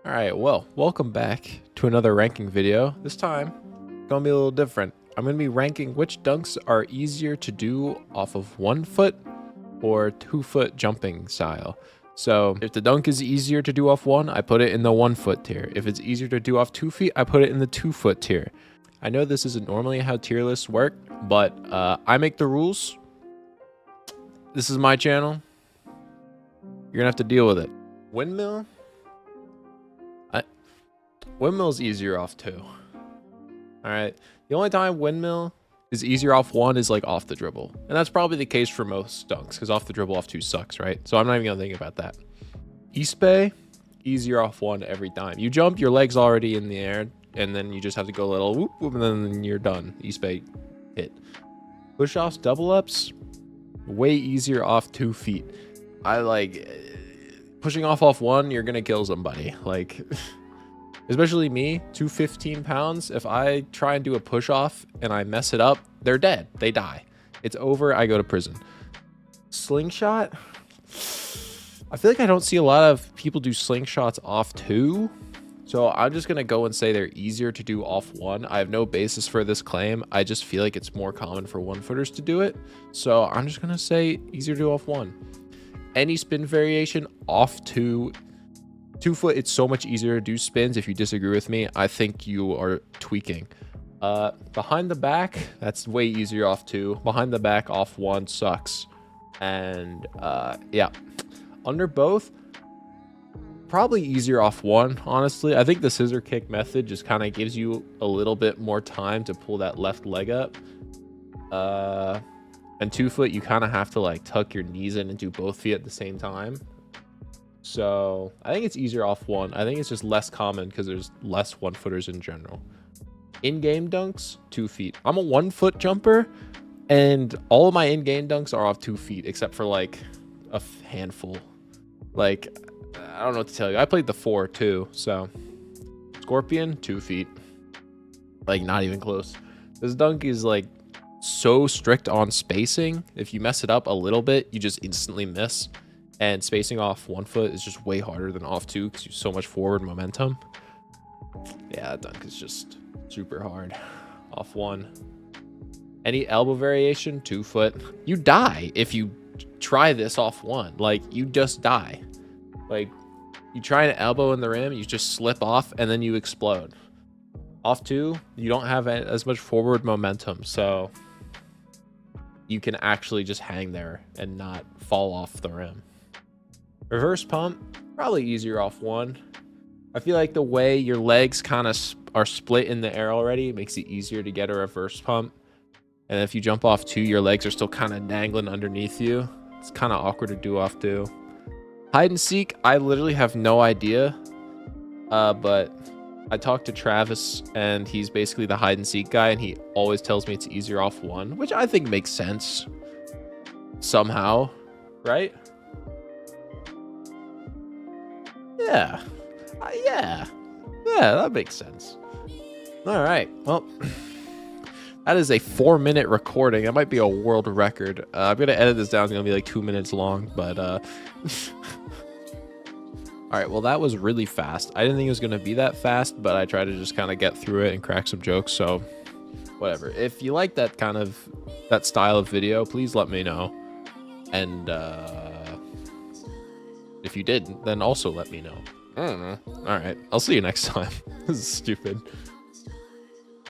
Alright, well, welcome back to another ranking video. This time, it's gonna be a little different. I'm gonna be ranking which dunks are easier to do off of 1 foot or 2 foot jumping style. So if the dunk is easier to do off 1, I put it in the 1 foot tier. If it's easier to do off 2 feet, I put it in the 2 foot tier. I know this isn't normally how tier lists work, but I make the rules. This is my channel. You're gonna have to deal with it. Windmill. Windmill's easier off 2. Alright. The only time windmill is easier off 1 is like off the dribble. And that's probably the case for most dunks, because off the dribble off 2 sucks, right? So I'm not even gonna think about that. East Bay, easier off 1 every time. You jump, your leg's already in the air, and then you just have to go a little whoop, whoop, and then you're done. East Bay hit. Push-offs, double-ups, way easier off 2 feet. I like pushing off 1, you're gonna kill somebody. Like especially me, 215 pounds. If I try and do a push off and I mess it up, they're dead. They die. It's over. I go to prison. Slingshot. I feel like I don't see a lot of people do slingshots off 2. So I'm just going to go and say they're easier to do off 1. I have no basis for this claim. I just feel like it's more common for 1-footers to do it. So I'm just going to say easier to do off 1. Any spin variation off 2. 2 foot, it's so much easier to do spins. If you disagree with me, I think you are tweaking. Behind the back, that's way easier off 2. Behind the back off 1 sucks. And yeah, under both, probably easier off 1, honestly. I think the scissor kick method just kind of gives you a little bit more time to pull that left leg up. And 2 foot, you kind of have to like tuck your knees in and do both feet at the same time. So I think it's easier off 1. I think it's just less common because there's less 1-footers in general. In-game dunks, 2 feet. I'm a 1-foot jumper, and all of my in-game dunks are off 2 feet, except for like a handful. Like, I don't know what to tell you. I played the 4 too, so Scorpion, 2 feet. Like, not even close. This dunk is like so strict on spacing. If you mess it up a little bit, you just instantly miss. And spacing off 1 foot is just way harder than off 2 because you have so much forward momentum. Yeah, that dunk is just super hard. Off 1. Any elbow variation, 2 foot. You die if you try this off 1. Like, you just die. Like, you try an elbow in the rim, you just slip off, and then you explode. Off 2, you don't have as much forward momentum, so you can actually just hang there and not fall off the rim. Reverse pump, probably easier off 1. I feel like the way your legs kind of are split in the air already makes it easier to get a reverse pump. And if you jump off 2, your legs are still kind of dangling underneath you. It's kind of awkward to do off 2. Hide and seek, I literally have no idea. But I talked to Travis, and he's basically the hide and seek guy, and he always tells me it's easier off 1, which I think makes sense somehow, right? Yeah. Yeah, that makes sense. All right. Well, that is a 4-minute recording. That might be a world record. I'm going to edit this down. It's going to be like 2 minutes long, but all right. Well, that was really fast. I didn't think it was going to be that fast, but I tried to just kind of get through it and crack some jokes. So whatever. If you like that that style of video, please let me know. And if you did, then also let me know. I don't know. All right. I'll see you next time. This is stupid.